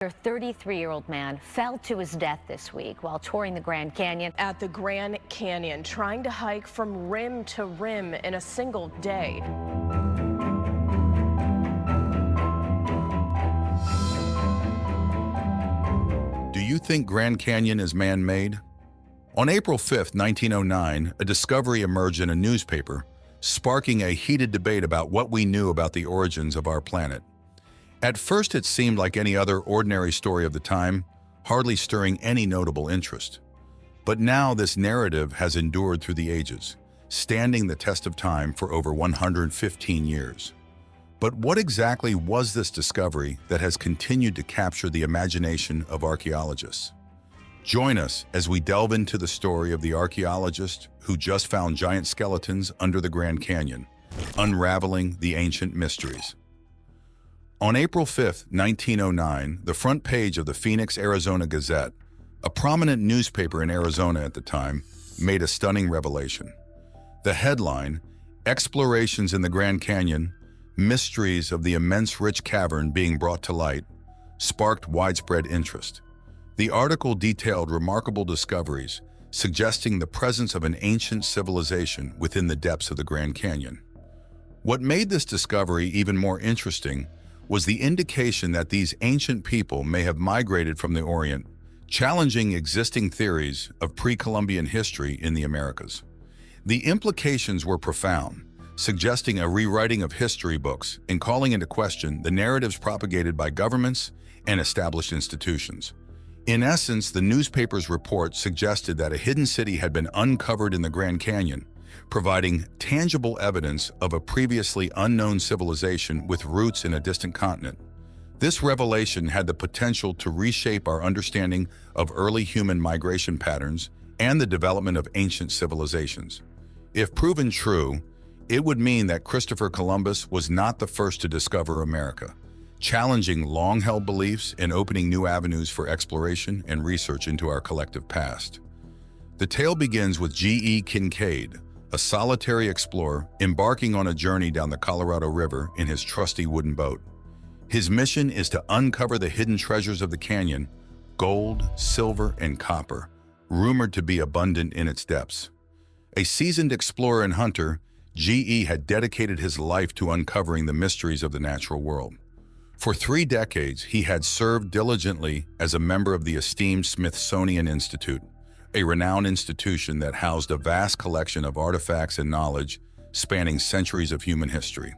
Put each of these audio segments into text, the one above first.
A 33-year-old man fell to his death this week while touring the Grand Canyon. At the Grand Canyon, trying to hike from rim to rim in a single day. Do you think Grand Canyon is man-made? On April 5, 1909, a discovery emerged in a newspaper, sparking a heated debate about what we knew about the origins of our planet. At first, it seemed like any other ordinary story of the time, hardly stirring any notable interest. But now this narrative has endured through the ages, standing the test of time for over 115 years. But what exactly was this discovery that has continued to capture the imagination of archaeologists? Join us as we delve into the story of the archaeologist who just found giant skeletons under the Grand Canyon, unraveling the ancient mysteries. On April 5, 1909, the front page of the Phoenix Arizona Gazette, a prominent newspaper in Arizona at the time, made a stunning revelation. The headline, "Explorations in the Grand Canyon, Mysteries of the Immense Rich Cavern Being Brought to Light," sparked widespread interest. The article detailed remarkable discoveries, suggesting the presence of an ancient civilization within the depths of the Grand Canyon. What made this discovery even more interesting was the indication that these ancient people may have migrated from the Orient, challenging existing theories of pre-Columbian history in the Americas. The implications were profound, suggesting a rewriting of history books and calling into question the narratives propagated by governments and established institutions. In essence, the newspaper's report suggested that a hidden city had been uncovered in the Grand Canyon, providing tangible evidence of a previously unknown civilization with roots in a distant continent. This revelation had the potential to reshape our understanding of early human migration patterns and the development of ancient civilizations. If proven true, it would mean that Christopher Columbus was not the first to discover America, challenging long-held beliefs and opening new avenues for exploration and research into our collective past. The tale begins with G.E. Kincaid, a solitary explorer embarking on a journey down the Colorado River in his trusty wooden boat. His mission is to uncover the hidden treasures of the canyon, gold, silver, and copper, rumored to be abundant in its depths. A seasoned explorer and hunter, G.E. had dedicated his life to uncovering the mysteries of the natural world. For 3 decades, he had served diligently as a member of the esteemed Smithsonian Institute, a renowned institution that housed a vast collection of artifacts and knowledge spanning centuries of human history.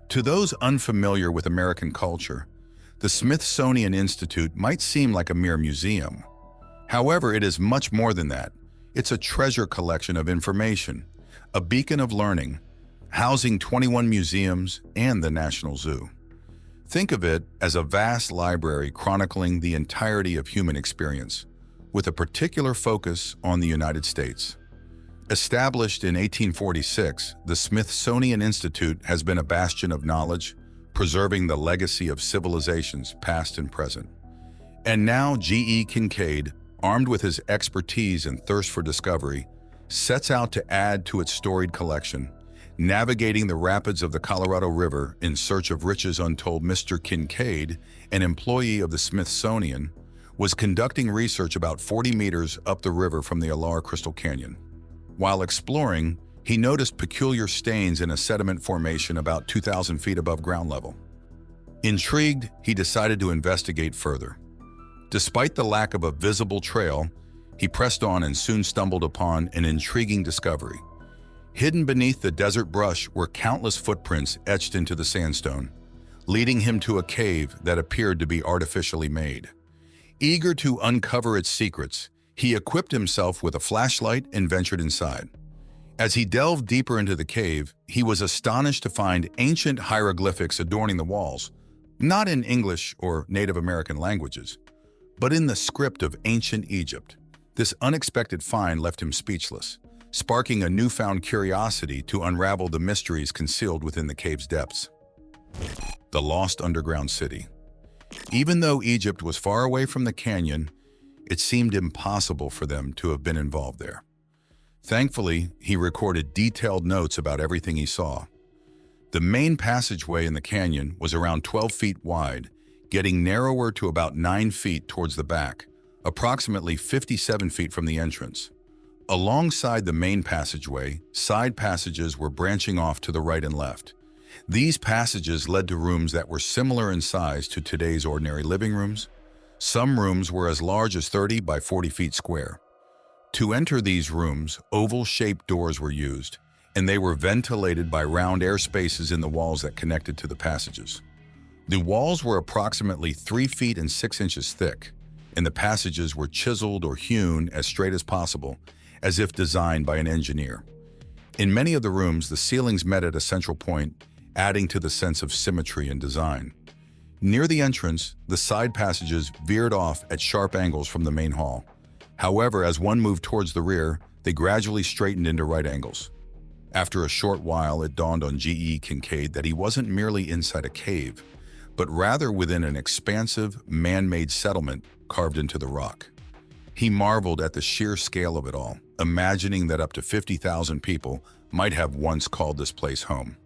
To those unfamiliar with American culture, the Smithsonian Institute might seem like a mere museum. However, it is much more than that. It's a treasure collection of information, a beacon of learning, housing 21 museums and the National Zoo. Think of it as a vast library chronicling the entirety of human experience, with a particular focus on the United States. Established in 1846, the Smithsonian Institute has been a bastion of knowledge, preserving the legacy of civilizations past and present. And now G.E. Kincaid, armed with his expertise and thirst for discovery, sets out to add to its storied collection, navigating the rapids of the Colorado River in search of riches untold. Mr. Kincaid, an employee of the Smithsonian, was conducting research about 40 meters up the river from the Alar Crystal Canyon. While exploring, he noticed peculiar stains in a sediment formation about 2,000 feet above ground level. Intrigued, he decided to investigate further. Despite the lack of a visible trail, he pressed on and soon stumbled upon an intriguing discovery. Hidden beneath the desert brush were countless footprints etched into the sandstone, leading him to a cave that appeared to be artificially made. Eager to uncover its secrets, he equipped himself with a flashlight and ventured inside. As he delved deeper into the cave, he was astonished to find ancient hieroglyphics adorning the walls, not in English or Native American languages, but in the script of ancient Egypt. This unexpected find left him speechless, sparking a newfound curiosity to unravel the mysteries concealed within the cave's depths. The lost underground city. Even though Egypt was far away from the canyon, it seemed impossible for them to have been involved there. Thankfully, he recorded detailed notes about everything he saw. The main passageway in the canyon was around 12 feet wide, getting narrower to about 9 feet towards the back, approximately 57 feet from the entrance. Alongside the main passageway, side passages were branching off to the right and left. These passages led to rooms that were similar in size to today's ordinary living rooms. Some rooms were as large as 30 by 40 feet square. To enter these rooms, oval-shaped doors were used, and they were ventilated by round air spaces in the walls that connected to the passages. The walls were approximately 3 feet and 6 inches thick, and the passages were chiseled or hewn as straight as possible, as if designed by an engineer. In many of the rooms, the ceilings met at a central point, adding to the sense of symmetry and design. Near the entrance, the side passages veered off at sharp angles from the main hall. However, as one moved towards the rear, they gradually straightened into right angles. After a short while, it dawned on G.E. Kincaid that he wasn't merely inside a cave, but rather within an expansive, man-made settlement carved into the rock. He marveled at the sheer scale of it all, imagining that up to 50,000 people might have once called this place home.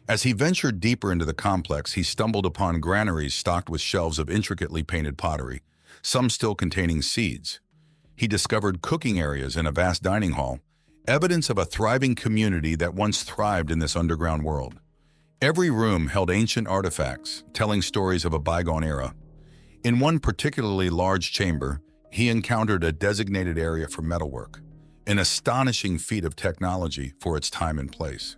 As he ventured deeper into the complex, he stumbled upon granaries stocked with shelves of intricately painted pottery, some still containing seeds. He discovered cooking areas and a vast dining hall, evidence of a thriving community that once thrived in this underground world. Every room held ancient artifacts, telling stories of a bygone era. In one particularly large chamber, he encountered a designated area for metalwork, an astonishing feat of technology for its time and place.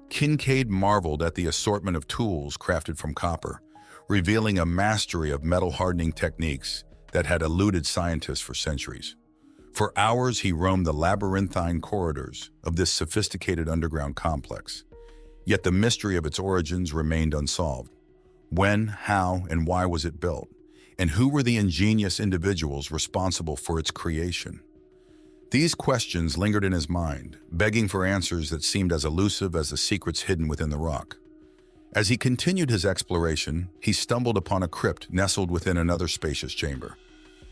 Kincaid marveled at the assortment of tools crafted from copper, revealing a mastery of metal hardening techniques that had eluded scientists for centuries. For hours, he roamed the labyrinthine corridors of this sophisticated underground complex. Yet the mystery of its origins remained unsolved. When, how, and why was it built? And who were the ingenious individuals responsible for its creation? These questions lingered in his mind, begging for answers that seemed as elusive as the secrets hidden within the rock. As he continued his exploration, he stumbled upon a crypt nestled within another spacious chamber.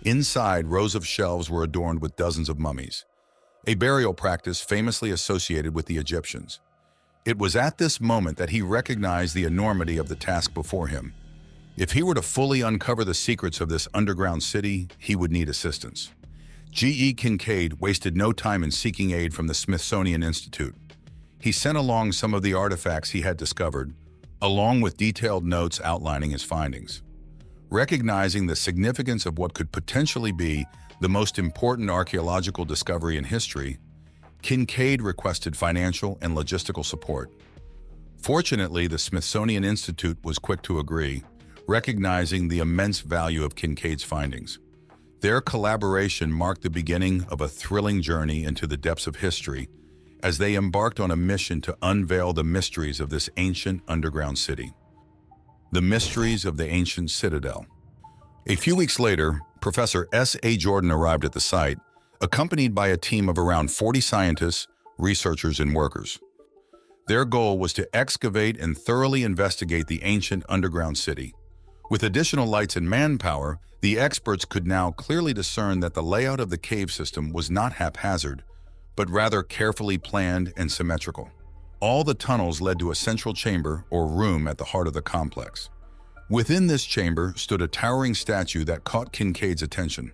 Inside, rows of shelves were adorned with dozens of mummies, a burial practice famously associated with the Egyptians. It was at this moment that he recognized the enormity of the task before him. If he were to fully uncover the secrets of this underground city, he would need assistance. G.E. Kincaid wasted no time in seeking aid from the Smithsonian Institute. He sent along some of the artifacts he had discovered, along with detailed notes outlining his findings. Recognizing the significance of what could potentially be the most important archaeological discovery in history, Kincaid requested financial and logistical support. Fortunately, the Smithsonian Institute was quick to agree, recognizing the immense value of Kincaid's findings. Their collaboration marked the beginning of a thrilling journey into the depths of history as they embarked on a mission to unveil the mysteries of this ancient underground city. The mysteries of the ancient Citadel. A few weeks later, Professor S.A. Jordan arrived at the site, accompanied by a team of around 40 scientists, researchers, and workers. Their goal was to excavate and thoroughly investigate the ancient underground city. With additional lights and manpower, the experts could now clearly discern that the layout of the cave system was not haphazard, but rather carefully planned and symmetrical. All the tunnels led to a central chamber or room at the heart of the complex. Within this chamber stood a towering statue that caught Kincaid's attention.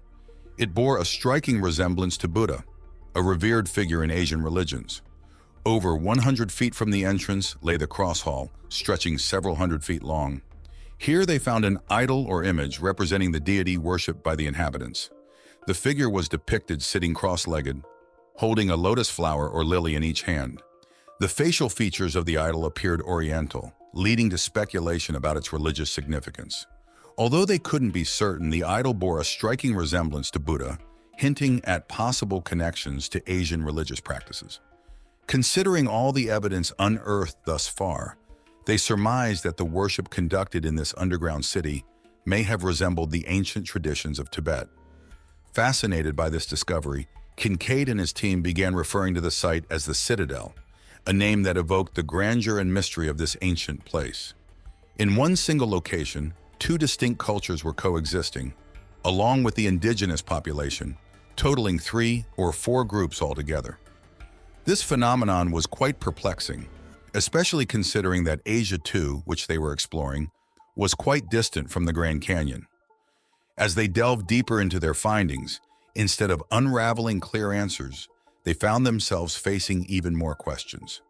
It bore a striking resemblance to Buddha, a revered figure in Asian religions. Over 100 feet from the entrance lay the cross hall, stretching several hundred feet long. Here they found an idol or image representing the deity worshipped by the inhabitants. The figure was depicted sitting cross-legged, holding a lotus flower or lily in each hand. The facial features of the idol appeared oriental, leading to speculation about its religious significance. Although they couldn't be certain, the idol bore a striking resemblance to Buddha, hinting at possible connections to Asian religious practices. Considering all the evidence unearthed thus far, they surmised that the worship conducted in this underground city may have resembled the ancient traditions of Tibet. Fascinated by this discovery, Kincaid and his team began referring to the site as the Citadel, a name that evoked the grandeur and mystery of this ancient place. In one single location, two distinct cultures were coexisting, along with the indigenous population, totaling 3 or 4 groups altogether. This phenomenon was quite perplexing, especially considering that Asia II, which they were exploring, was quite distant from the Grand Canyon. As they delved deeper into their findings, instead of unraveling clear answers, they found themselves facing even more questions.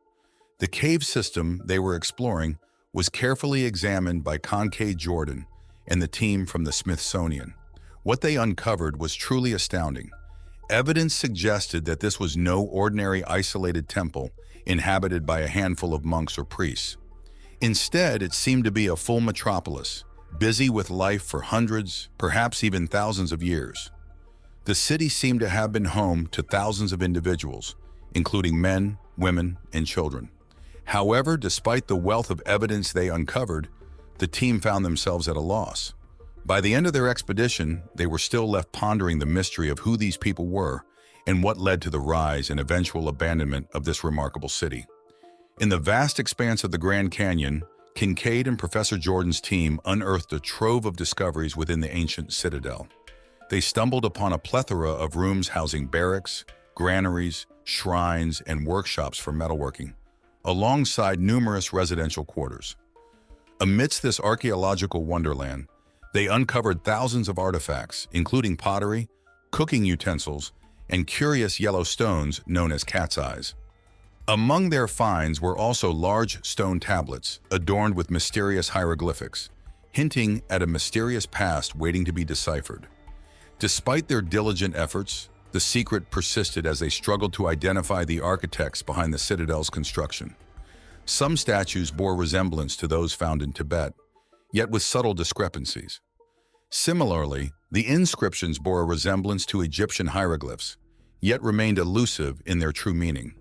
The cave system they were exploring was carefully examined by Kincaid Jordan and the team from the Smithsonian. What they uncovered was truly astounding. Evidence suggested that this was no ordinary isolated temple inhabited by a handful of monks or priests. Instead, it seemed to be a full metropolis, busy with life for hundreds, perhaps even thousands of years. The city seemed to have been home to thousands of individuals, including men, women, and children. However, despite the wealth of evidence they uncovered, the team found themselves at a loss. By the end of their expedition, they were still left pondering the mystery of who these people were and what led to the rise and eventual abandonment of this remarkable city. In the vast expanse of the Grand Canyon, Kincaid and Professor Jordan's team unearthed a trove of discoveries within the ancient Citadel. They stumbled upon a plethora of rooms housing barracks, granaries, shrines, and workshops for metalworking, alongside numerous residential quarters. Amidst this archaeological wonderland, they uncovered thousands of artifacts, including pottery, cooking utensils, and curious yellow stones known as cat's eyes. Among their finds were also large stone tablets adorned with mysterious hieroglyphics, hinting at a mysterious past waiting to be deciphered. Despite their diligent efforts, the secret persisted as they struggled to identify the architects behind the Citadel's construction. Some statues bore resemblance to those found in Tibet, yet with subtle discrepancies. Similarly, the inscriptions bore a resemblance to Egyptian hieroglyphs, yet remained elusive in their true meaning.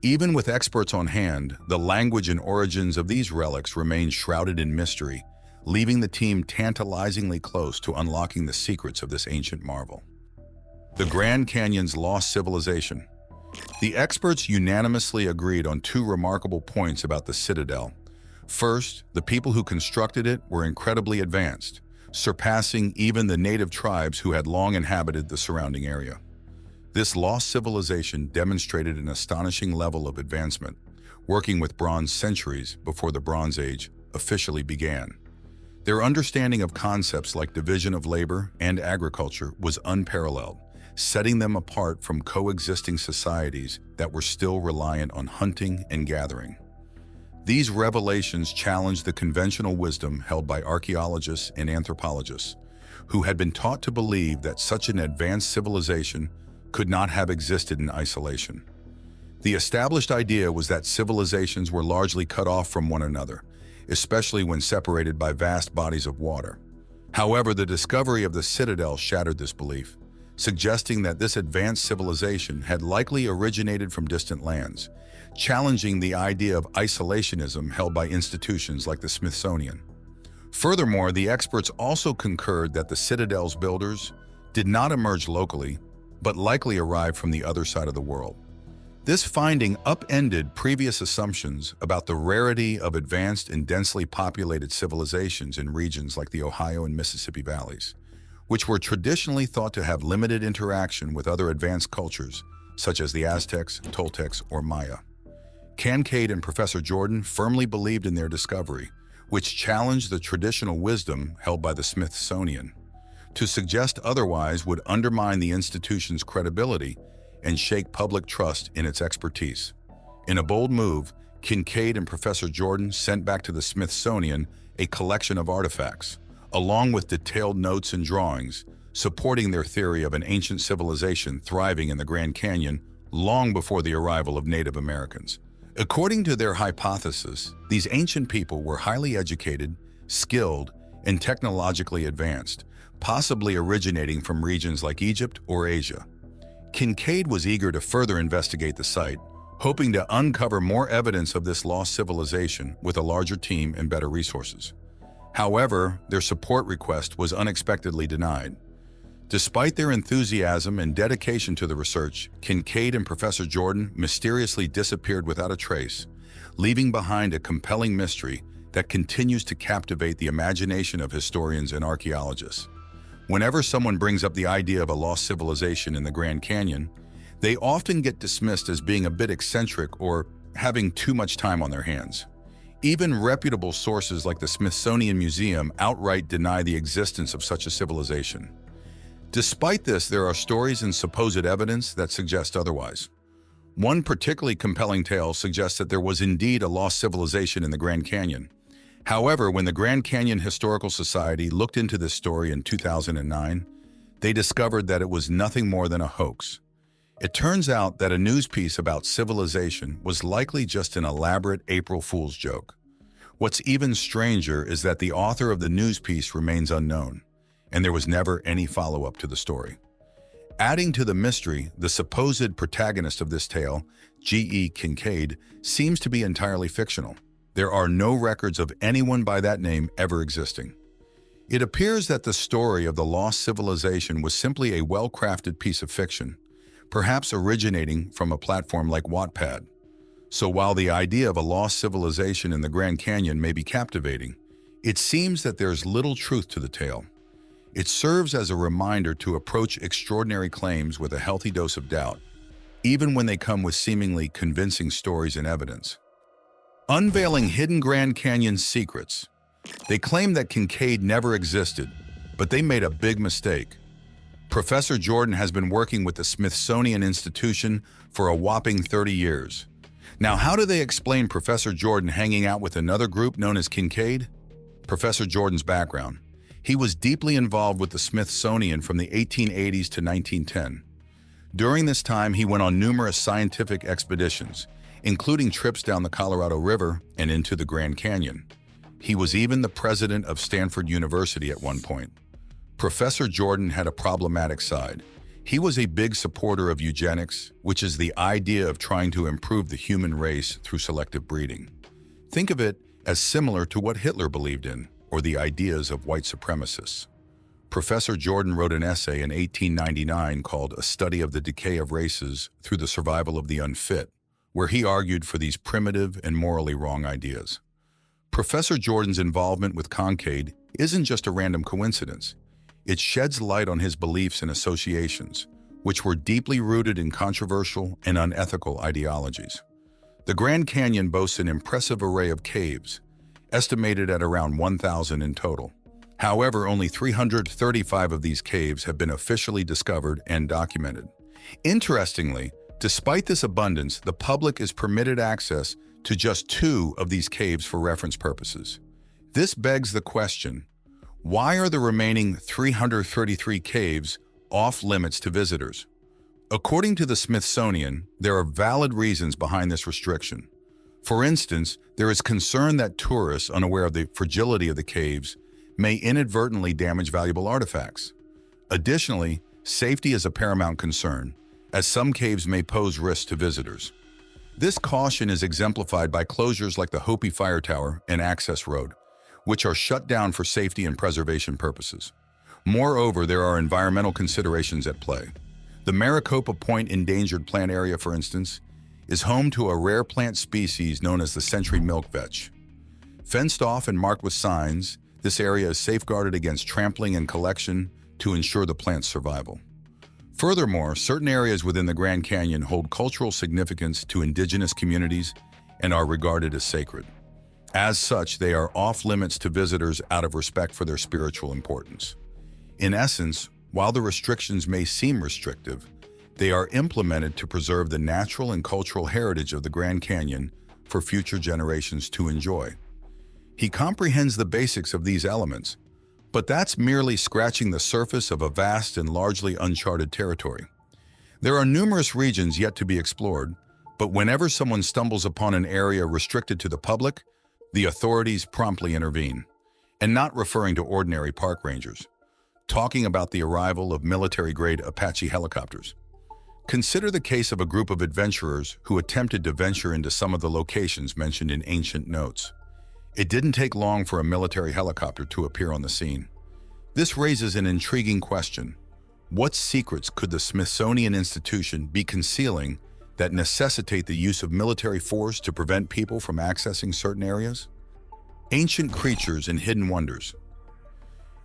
Even with experts on hand, the language and origins of these relics remained shrouded in mystery, leaving the team tantalizingly close to unlocking the secrets of this ancient marvel. The Grand Canyon's lost civilization. The experts unanimously agreed on two remarkable points about the Citadel. First, the people who constructed it were incredibly advanced, surpassing even the native tribes who had long inhabited the surrounding area. This lost civilization demonstrated an astonishing level of advancement, working with bronze centuries before the Bronze Age officially began. Their understanding of concepts like division of labor and agriculture was unparalleled, setting them apart from coexisting societies that were still reliant on hunting and gathering. These revelations challenged the conventional wisdom held by archaeologists and anthropologists, who had been taught to believe that such an advanced civilization could not have existed in isolation. The established idea was that civilizations were largely cut off from one another, especially when separated by vast bodies of water. However, the discovery of the Citadel shattered this belief, suggesting that this advanced civilization had likely originated from distant lands, challenging the idea of isolationism held by institutions like the Smithsonian. Furthermore, the experts also concurred that the Citadel's builders did not emerge locally, but likely arrived from the other side of the world. This finding upended previous assumptions about the rarity of advanced and densely populated civilizations in regions like the Ohio and Mississippi valleys, which were traditionally thought to have limited interaction with other advanced cultures, such as the Aztecs, Toltecs, or Maya. Kincaid and Professor Jordan firmly believed in their discovery, which challenged the traditional wisdom held by the Smithsonian. To suggest otherwise would undermine the institution's credibility and shake public trust in its expertise. In a bold move, Kincaid and Professor Jordan sent back to the Smithsonian a collection of artifacts, along with detailed notes and drawings, supporting their theory of an ancient civilization thriving in the Grand Canyon long before the arrival of Native Americans. According to their hypothesis, these ancient people were highly educated, skilled, and technologically advanced, possibly originating from regions like Egypt or Asia. Kincaid was eager to further investigate the site, hoping to uncover more evidence of this lost civilization with a larger team and better resources. However, their support request was unexpectedly denied. Despite their enthusiasm and dedication to the research, Kincaid and Professor Jordan mysteriously disappeared without a trace, leaving behind a compelling mystery that continues to captivate the imagination of historians and archaeologists. Whenever someone brings up the idea of a lost civilization in the Grand Canyon, they often get dismissed as being a bit eccentric or having too much time on their hands. Even reputable sources like the Smithsonian Museum outright deny the existence of such a civilization. Despite this, there are stories and supposed evidence that suggest otherwise. One particularly compelling tale suggests that there was indeed a lost civilization in the Grand Canyon. However, when the Grand Canyon Historical Society looked into this story in 2009, they discovered that it was nothing more than a hoax. It turns out that a news piece about civilization was likely just an elaborate April Fool's joke. What's even stranger is that the author of the news piece remains unknown, and there was never any follow-up to the story. Adding to the mystery, the supposed protagonist of this tale, G.E. Kincaid, seems to be entirely fictional. There are no records of anyone by that name ever existing. It appears that the story of the lost civilization was simply a well-crafted piece of fiction, perhaps originating from a platform like Wattpad. So while the idea of a lost civilization in the Grand Canyon may be captivating, it seems that there's little truth to the tale. It serves as a reminder to approach extraordinary claims with a healthy dose of doubt, even when they come with seemingly convincing stories and evidence. Unveiling hidden Grand Canyon secrets. They claim that Kincaid never existed, but they made a big mistake. Professor Jordan has been working with the Smithsonian Institution for a whopping 30 years. Now, how do they explain Professor Jordan hanging out with another group known as Kincaid? Professor Jordan's background. He was deeply involved with the Smithsonian from the 1880s to 1910. During this time, he went on numerous scientific expeditions, including trips down the Colorado River and into the Grand Canyon. He was even the president of Stanford University at one point. Professor Jordan had a problematic side. He was a big supporter of eugenics, which is the idea of trying to improve the human race through selective breeding. Think of it as similar to what Hitler believed in, or the ideas of white supremacists. Professor Jordan wrote an essay in 1899 called A Study of the Decay of Races Through the Survival of the Unfit, where he argued for these primitive and morally wrong ideas. Professor Jordan's involvement with Kincaid isn't just a random coincidence. It sheds light on his beliefs and associations, which were deeply rooted in controversial and unethical ideologies. The Grand Canyon boasts an impressive array of caves, estimated at around 1,000 in total. However, only 335 of these caves have been officially discovered and documented. Interestingly, despite this abundance, the public is permitted access to just 2 of these caves for reference purposes. This begs the question, why are the remaining 333 caves off limits to visitors? According to the Smithsonian, there are valid reasons behind this restriction. For instance, there is concern that tourists unaware of the fragility of the caves may inadvertently damage valuable artifacts. Additionally, safety is a paramount concern, as some caves may pose risks to visitors. This caution is exemplified by closures like the Hopi Fire Tower and Access Road, which are shut down for safety and preservation purposes. Moreover, there are environmental considerations at play. The Maricopa Point Endangered Plant Area, for instance, is home to a rare plant species known as the century milk vetch. Fenced off and marked with signs, this area is safeguarded against trampling and collection to ensure the plant's survival. Furthermore, certain areas within the Grand Canyon hold cultural significance to indigenous communities and are regarded as sacred. As such, they are off limits to visitors out of respect for their spiritual importance. In essence, while the restrictions may seem restrictive, they are implemented to preserve the natural and cultural heritage of the Grand Canyon for future generations to enjoy. He comprehends the basics of these elements, but that's merely scratching the surface of a vast and largely uncharted territory. There are numerous regions yet to be explored, but whenever someone stumbles upon an area restricted to the public, the authorities promptly intervene, and not referring to ordinary park rangers, talking about the arrival of military-grade Apache helicopters. Consider the case of a group of adventurers who attempted to venture into some of the locations mentioned in ancient notes. It didn't take long for a military helicopter to appear on the scene. This raises an intriguing question. What secrets could the Smithsonian Institution be concealing that necessitate the use of military force to prevent people from accessing certain areas? Ancient creatures and hidden wonders.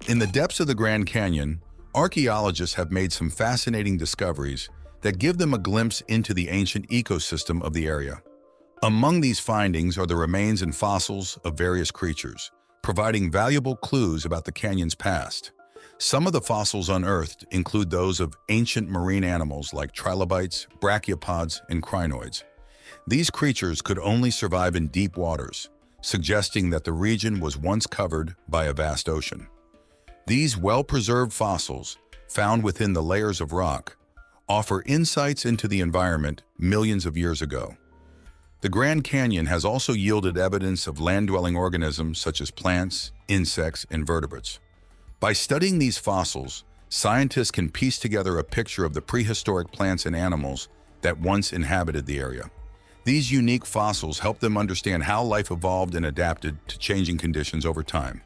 In the depths of the Grand Canyon, archaeologists have made some fascinating discoveries that give them a glimpse into the ancient ecosystem of the area. Among these findings are the remains and fossils of various creatures, providing valuable clues about the canyon's past. Some of the fossils unearthed include those of ancient marine animals like trilobites, brachiopods, and crinoids. These creatures could only survive in deep waters, suggesting that the region was once covered by a vast ocean. These well-preserved fossils, found within the layers of rock, offer insights into the environment millions of years ago. The Grand Canyon has also yielded evidence of land-dwelling organisms such as plants, insects, and vertebrates. By studying these fossils, scientists can piece together a picture of the prehistoric plants and animals that once inhabited the area. These unique fossils help them understand how life evolved and adapted to changing conditions over time.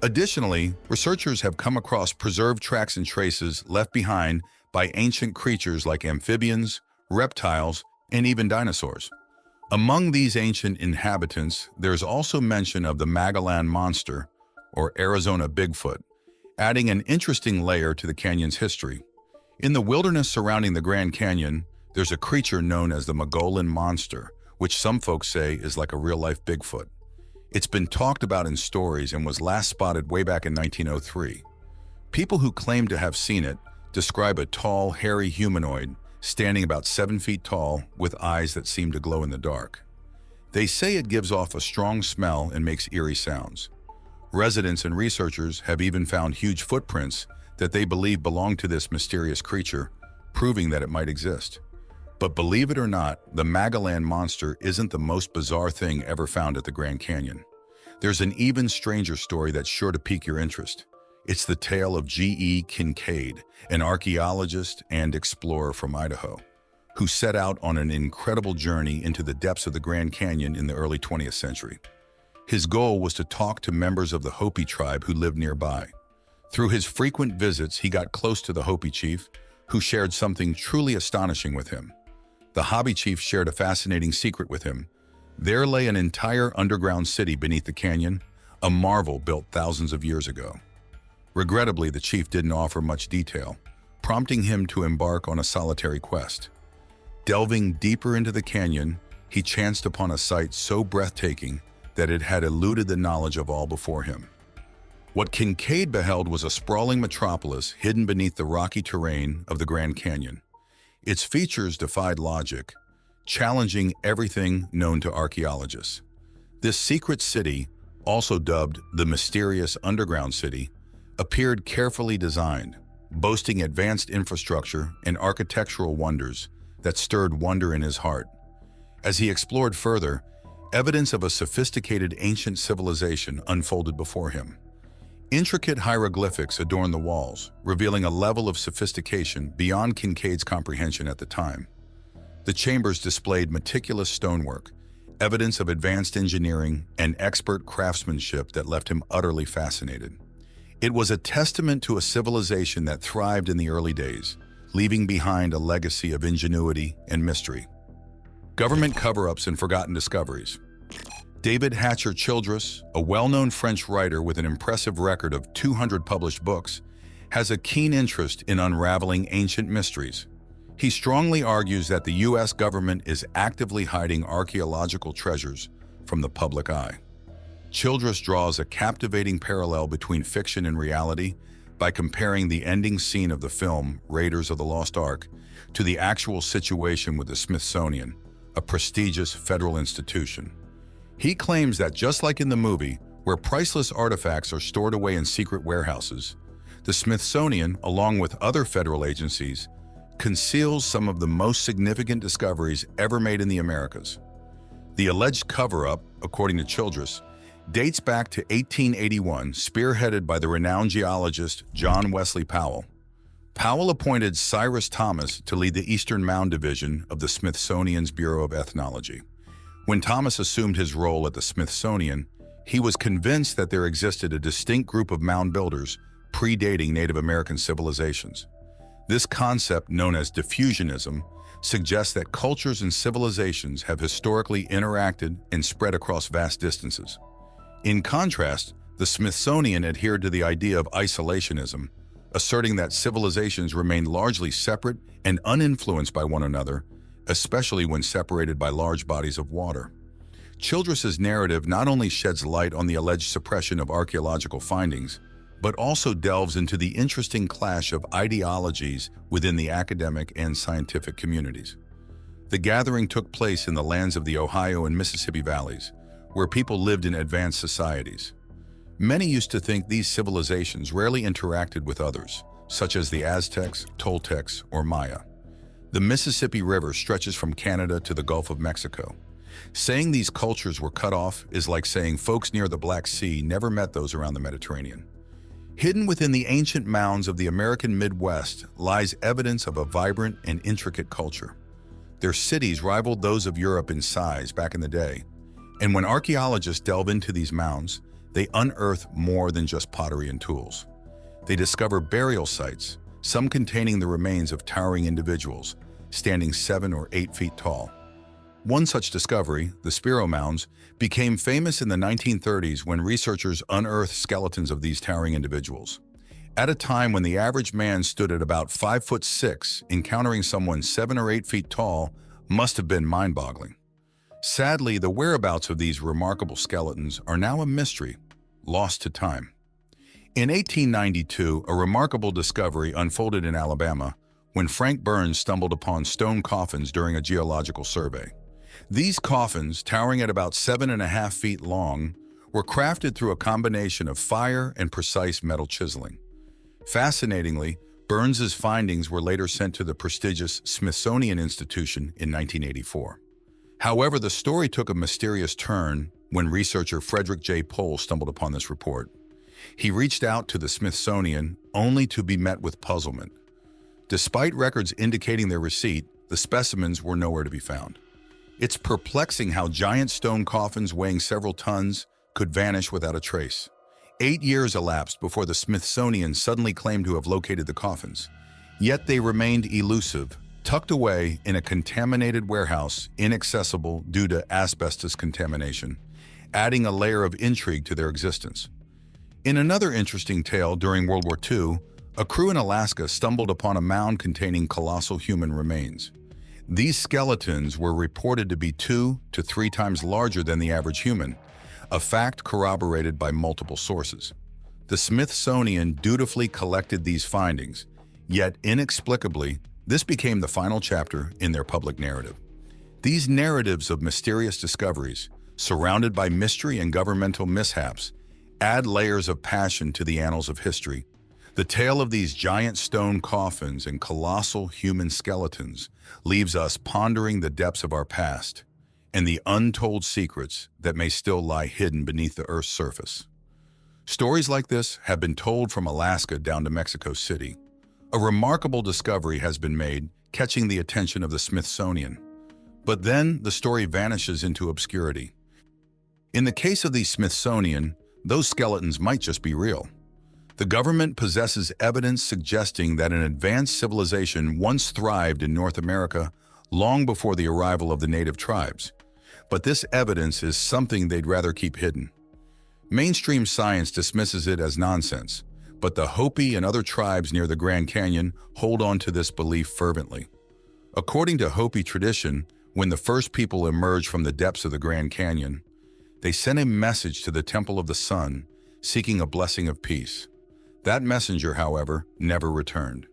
Additionally, researchers have come across preserved tracks and traces left behind by ancient creatures like amphibians, reptiles, and even dinosaurs. Among these ancient inhabitants, there's also mention of the Magellan monster, or Arizona Bigfoot, adding an interesting layer to the canyon's history. In the wilderness surrounding the Grand Canyon, there's a creature known as the Magellan monster, which some folks say is like a real-life Bigfoot. It's been talked about in stories and was last spotted way back in 1903. People who claim to have seen it describe a tall, hairy humanoid standing about 7 feet tall with eyes that seem to glow in the dark. They say it gives off a strong smell and makes eerie sounds. Residents and researchers have even found huge footprints that they believe belong to this mysterious creature, proving that it might exist. But believe it or not, the Magellan monster isn't the most bizarre thing ever found at the Grand Canyon. There's an even stranger story that's sure to pique your interest. It's the tale of G.E. Kincaid, an archaeologist and explorer from Idaho, who set out on an incredible journey into the depths of the Grand Canyon in the early 20th century. His goal was to talk to members of the Hopi tribe who lived nearby. Through his frequent visits, he got close to the Hopi chief, who shared something truly astonishing with him. The Hopi chief shared a fascinating secret with him. There lay an entire underground city beneath the canyon, a marvel built thousands of years ago. Regrettably, the chief didn't offer much detail, prompting him to embark on a solitary quest. Delving deeper into the canyon, he chanced upon a sight so breathtaking that it had eluded the knowledge of all before him. What Kincaid beheld was a sprawling metropolis hidden beneath the rocky terrain of the Grand Canyon. Its features defied logic, challenging everything known to archaeologists. This secret city, also dubbed the Mysterious Underground City, appeared carefully designed, boasting advanced infrastructure and architectural wonders that stirred wonder in his heart. As he explored further, evidence of a sophisticated ancient civilization unfolded before him. Intricate hieroglyphics adorned the walls, revealing a level of sophistication beyond Kincaid's comprehension at the time. The chambers displayed meticulous stonework, evidence of advanced engineering and expert craftsmanship that left him utterly fascinated. It was a testament to a civilization that thrived in the early days, leaving behind a legacy of ingenuity and mystery. Government cover-ups and forgotten discoveries. David Hatcher Childress, a well-known French writer with an impressive record of 200 published books, has a keen interest in unraveling ancient mysteries. He strongly argues that the U.S. government is actively hiding archaeological treasures from the public eye. Childress draws a captivating parallel between fiction and reality by comparing the ending scene of the film Raiders of the Lost Ark to the actual situation with the Smithsonian, a prestigious federal institution. He claims that just like in the movie, where priceless artifacts are stored away in secret warehouses, the Smithsonian, along with other federal agencies, conceals some of the most significant discoveries ever made in the Americas. The alleged cover-up, according to Childress, dates back to 1881, spearheaded by the renowned geologist John Wesley Powell. Powell appointed Cyrus Thomas to lead the Eastern Mound Division of the Smithsonian's Bureau of Ethnology. When Thomas assumed his role at the Smithsonian, he was convinced that there existed a distinct group of mound builders predating Native American civilizations. This concept, known as diffusionism, suggests that cultures and civilizations have historically interacted and spread across vast distances. In contrast, the Smithsonian adhered to the idea of isolationism, asserting that civilizations remained largely separate and uninfluenced by one another, especially when separated by large bodies of water. Childress's narrative not only sheds light on the alleged suppression of archaeological findings, but also delves into the interesting clash of ideologies within the academic and scientific communities. The gathering took place in the lands of the Ohio and Mississippi valleys, where people lived in advanced societies. Many used to think these civilizations rarely interacted with others, such as the Aztecs, Toltecs, or Maya. The Mississippi River stretches from Canada to the Gulf of Mexico. Saying these cultures were cut off is like saying folks near the Black Sea never met those around the Mediterranean. Hidden within the ancient mounds of the American Midwest lies evidence of a vibrant and intricate culture. Their cities rivaled those of Europe in size back in the day, and when archaeologists delve into these mounds, they unearth more than just pottery and tools. They discover burial sites, some containing the remains of towering individuals, standing 7 or 8 feet tall. One such discovery, the Spiro Mounds, became famous in the 1930s when researchers unearthed skeletons of these towering individuals. At a time when the average man stood at about 5'6", encountering someone 7 or 8 feet tall must have been mind-boggling. Sadly, the whereabouts of these remarkable skeletons are now a mystery, lost to time. In 1892, a remarkable discovery unfolded in Alabama when Frank Burns stumbled upon stone coffins during a geological survey. These coffins, towering at about 7.5 feet long, were crafted through a combination of fire and precise metal chiseling. Fascinatingly, Burns's findings were later sent to the prestigious Smithsonian Institution in 1984. However, the story took a mysterious turn when researcher Frederick J. Pohl stumbled upon this report. He reached out to the Smithsonian only to be met with puzzlement. Despite records indicating their receipt, the specimens were nowhere to be found. It's perplexing how giant stone coffins weighing several tons could vanish without a trace. 8 years elapsed before the Smithsonian suddenly claimed to have located the coffins. Yet they remained elusive, tucked away in a contaminated warehouse, inaccessible due to asbestos contamination, adding a layer of intrigue to their existence. In another interesting tale, during World War II, a crew in Alaska stumbled upon a mound containing colossal human remains. These skeletons were reported to be 2 to 3 times larger than the average human, a fact corroborated by multiple sources. The Smithsonian dutifully collected these findings, yet inexplicably, this became the final chapter in their public narrative. These narratives of mysterious discoveries, surrounded by mystery and governmental mishaps, add layers of passion to the annals of history. The tale of these giant stone coffins and colossal human skeletons leaves us pondering the depths of our past and the untold secrets that may still lie hidden beneath the Earth's surface. Stories like this have been told from Alaska down to Mexico City. A remarkable discovery has been made, catching the attention of the Smithsonian. But then the story vanishes into obscurity. In the case of the Smithsonian, those skeletons might just be real. The government possesses evidence suggesting that an advanced civilization once thrived in North America long before the arrival of the native tribes. But this evidence is something they'd rather keep hidden. Mainstream science dismisses it as nonsense, but the Hopi and other tribes near the Grand Canyon hold on to this belief fervently. According to Hopi tradition, when the first people emerged from the depths of the Grand Canyon, they sent a message to the Temple of the Sun, seeking a blessing of peace. That messenger, however, never returned.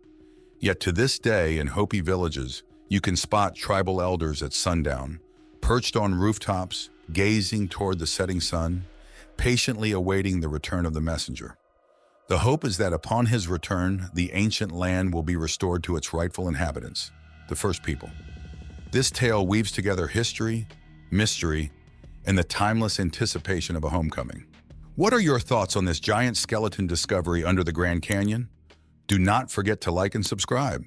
Yet to this day in Hopi villages, you can spot tribal elders at sundown, perched on rooftops, gazing toward the setting sun, patiently awaiting the return of the messenger. The hope is that upon his return, the ancient land will be restored to its rightful inhabitants, the first people. This tale weaves together history, mystery, and the timeless anticipation of a homecoming. What are your thoughts on this giant skeleton discovery under the Grand Canyon? Do not forget to like and subscribe.